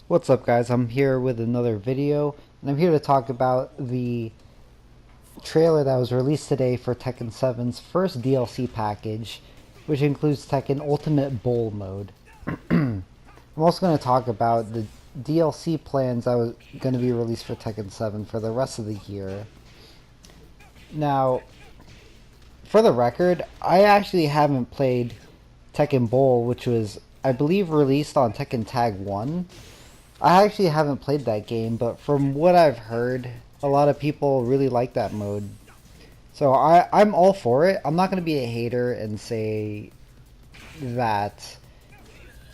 What's up, guys? I'm here with another video, and I'm here to talk about the trailer that was released today for Tekken 7's first DLC package, which includes Tekken Ultimate Bowl mode. I'm also going to talk about the DLC plans that was going to be released for Tekken 7 for the rest of the year. Now, for the record, I actually haven't played Tekken Bowl, which was, I believe, released on Tekken Tag 1. I actually haven't played that game, but from what I've heard, a lot of people really like that mode. So I'm all for it. I'm not going to be a hater and say that,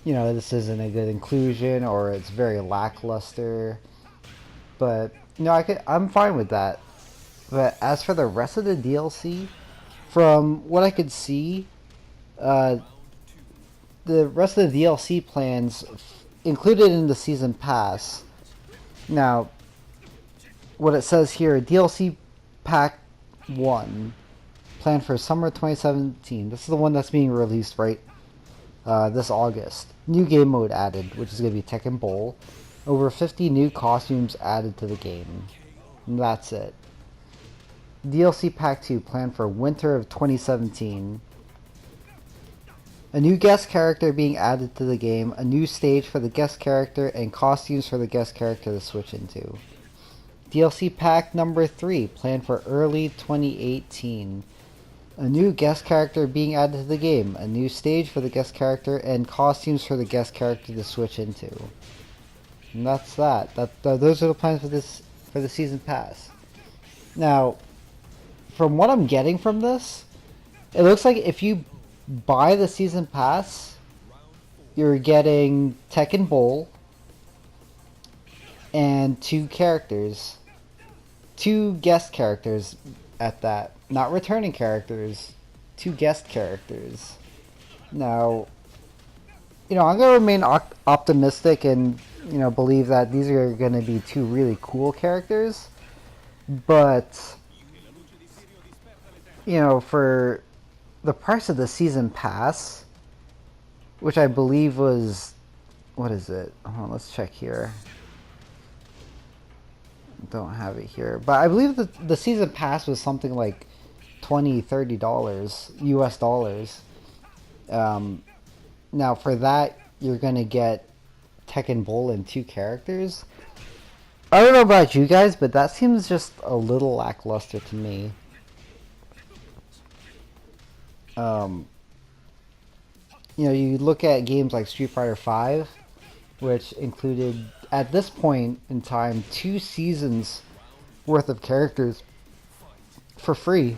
this isn't a good inclusion or it's very lackluster. But, I'm fine with that. But as for the rest of the DLC, from what I could see, uh, the rest of the DLC plans included in the season pass. Now, what it says here, DLC Pack 1, planned for summer 2017. This is the one that's being released this August. New game mode added, which is going to be Tekken Bowl. Over 50 new costumes added to the game. And that's it. DLC Pack 2 planned for winter of 2017. A new guest character being added to the game, a new stage for the guest character, and costumes for the guest character to switch into. DLC Pack number 3, planned for early 2018. A new guest character being added to the game, a new stage for the guest character, and costumes for the guest character to switch into. And that's that. Those are the plans for the season pass. Now, from what I'm getting from this, it looks like if you buy the season pass, you're getting Tekken Bowl and two guest characters at that, not returning characters, two guest characters. Now, I'm gonna remain optimistic and believe that these are gonna be two really cool characters, but for the price of the season pass, which I believe was, what is it? Hold on, let's check here. Don't have it here, but I believe the season pass was something like $20-$30 US dollars. Now for that, you're gonna get Tekken Bowl and two characters. I don't know about you guys, but that seems just a little lackluster to me. You look at games like Street Fighter V, which included, at this point in time, 2 seasons worth of characters for free.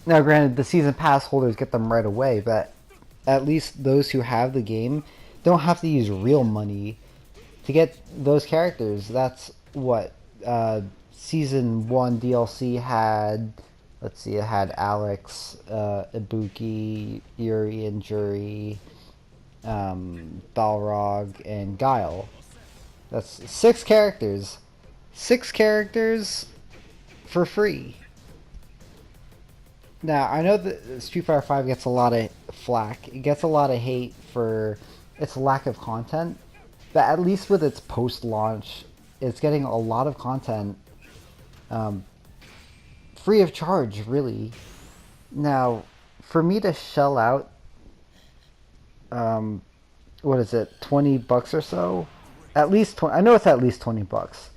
Now, granted, the season pass holders get them right away, but at least those who have the game don't have to use real money to get those characters. That's what Season 1 DLC had. Let's see, it had Alex, Ibuki, Yuri and Juri, Balrog, and Guile. That's 6 characters. 6 characters for free. Now, I know that Street Fighter V gets a lot of flack. It gets a lot of hate for its lack of content. But at least with its post-launch, it's getting a lot of content free of charge, really. Now, for me to shell out, what is it, $20 or so? At least 20, I know it's at least $20.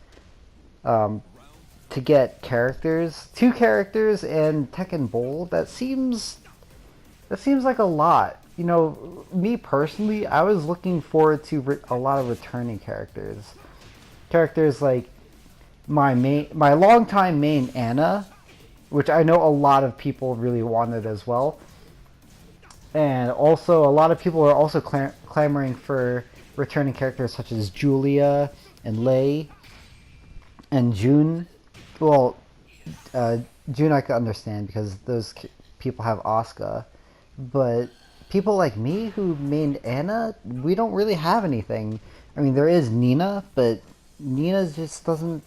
To get characters, 2 characters, and Tekken Bowl, that seems like a lot. Me personally, I was looking forward to a lot of returning characters. Characters like my longtime main Anna, which I know a lot of people really wanted as well. And also, a lot of people are also clamoring for returning characters such as Julia and Lei and June. Well, June I could understand because those people have Asuka. But people like me who mained Anna, we don't really have anything. I mean, there is Nina, but Nina just doesn't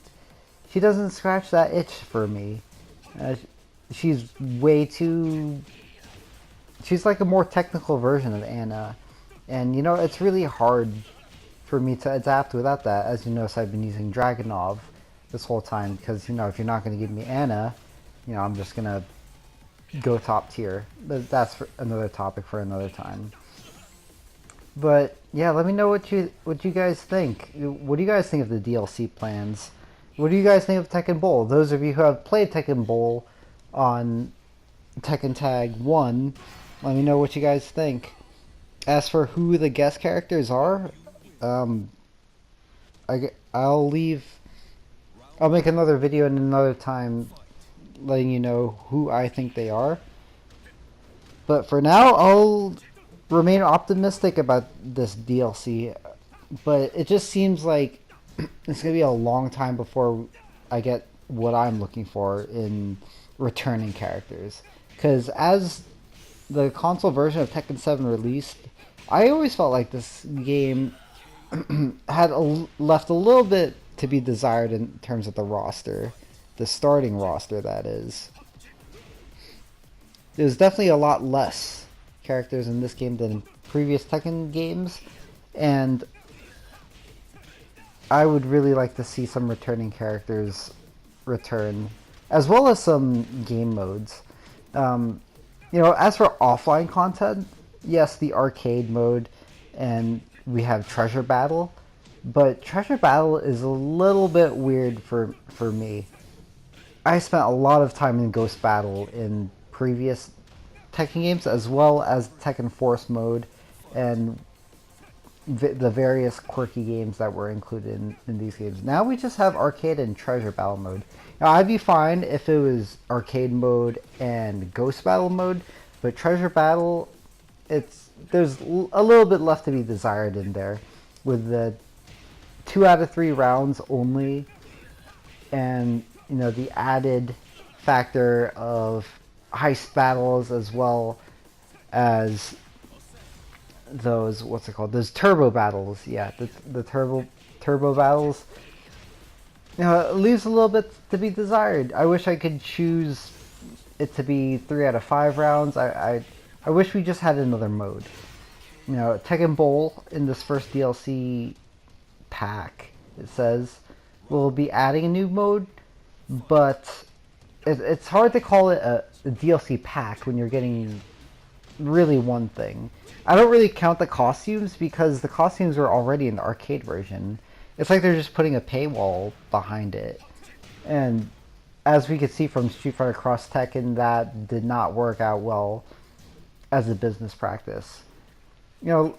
scratch that itch for me. She's way too... She's like a more technical version of Anna. And, it's really hard for me to adapt without that. As you notice, I've been using Dragonov this whole time because, you know, if you're not going to give me Anna, you know, I'm just going to go top tier. But that's for another topic for another time. But yeah, let me know what you guys think. What do you guys think of the DLC plans? What do you guys think of Tekken Bowl? Those of you who have played Tekken Bowl on Tekken Tag 1, let me know what you guys think. As for who the guest characters are, I'll make another video in another time letting you know who I think they are. But for now, I'll remain optimistic about this DLC. But it just seems like it's going to be a long time before I get what I'm looking for in returning characters. Because as the console version of Tekken 7 released, I always felt like this game had left a little bit to be desired in terms of the roster. The starting roster, that is. There's definitely a lot less characters in this game than in previous Tekken games, and I would really like to see some returning characters return, as well as some game modes. You know, as for offline content, yes, the arcade mode, and we have Treasure Battle, but Treasure Battle is a little bit weird for me. I spent a lot of time in Ghost Battle in previous Tekken games, as well as Tekken Force mode, and the various quirky games that were included in these games. Now we just have arcade and Treasure Battle mode. Now I'd be fine if it was arcade mode and Ghost Battle mode, but Treasure Battle, there's a little bit left to be desired in there, with the 2 out of 3 rounds only, and you know, the added factor of heist battles, as well as those, what's it called, those turbo battles. Yeah, the turbo battles, you know, it leaves a little bit to be desired. I wish I could choose it to be 3 out of 5 rounds. I wish we just had another mode. You know, Tekken Bowl in this first DLC pack, it says we'll be adding a new mode, but it's hard to call it a DLC pack when you're getting really one thing. I don't really count the costumes because the costumes were already in the arcade version. It's like they're just putting a paywall behind it. And as we could see from Street Fighter Cross Tekken, that did not work out well as a business practice. You know,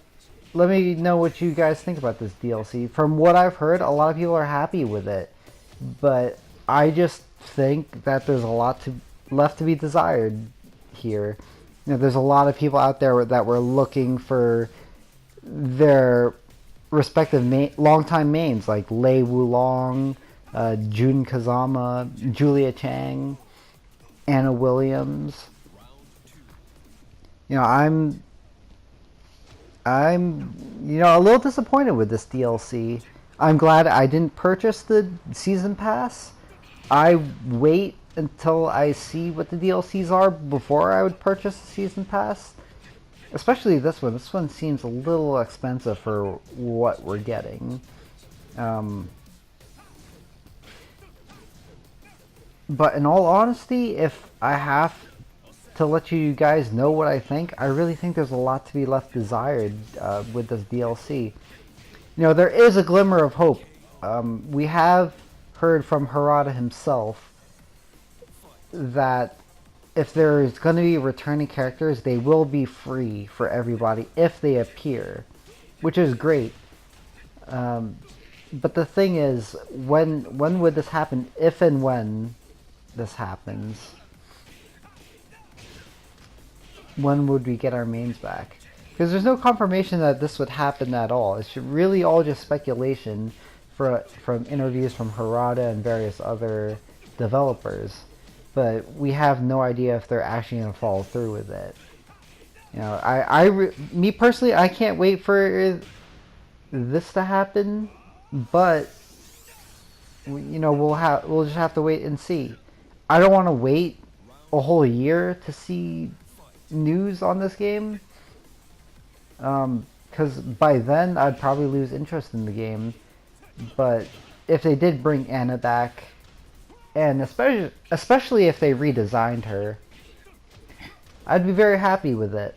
let me know what you guys think about this DLC. From what I've heard, a lot of people are happy with it, but I just think that there's a lot left to be desired here. You know, there's a lot of people out there that were looking for their respective longtime mains, like Lei Wulong, Jun Kazama, Julia Chang, Anna Williams. You know, I'm you know, a little disappointed with this DLC. I'm glad I didn't purchase the season pass. I wait until I see what the DLCs are before I would purchase the season pass. Especially this one. This one seems a little expensive for what we're getting. But in all honesty, if I have to let you guys know what I think, I really think there's a lot to be left desired with this DLC. You know, there is a glimmer of hope. We have heard from Harada himself that if there's going to be returning characters, they will be free for everybody if they appear, which is great. But the thing is, when would this happen? If and when this happens, when would we get our mains back? Because there's no confirmation that this would happen at all. It's really all just speculation from interviews from Harada and various other developers. But we have no idea if they're actually going to follow through with it. You know, me personally, I can't wait for this to happen. But you know, we'll just have to wait and see. I don't want to wait a whole year to see news on this game. because by then I'd probably lose interest in the game. But if they did bring Anna back, and especially if they redesigned her, I'd be very happy with it.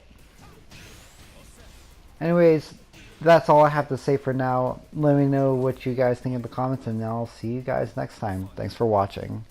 Anyways, that's all I have to say for now. Let me know what you guys think in the comments, and I'll see you guys next time. Thanks for watching.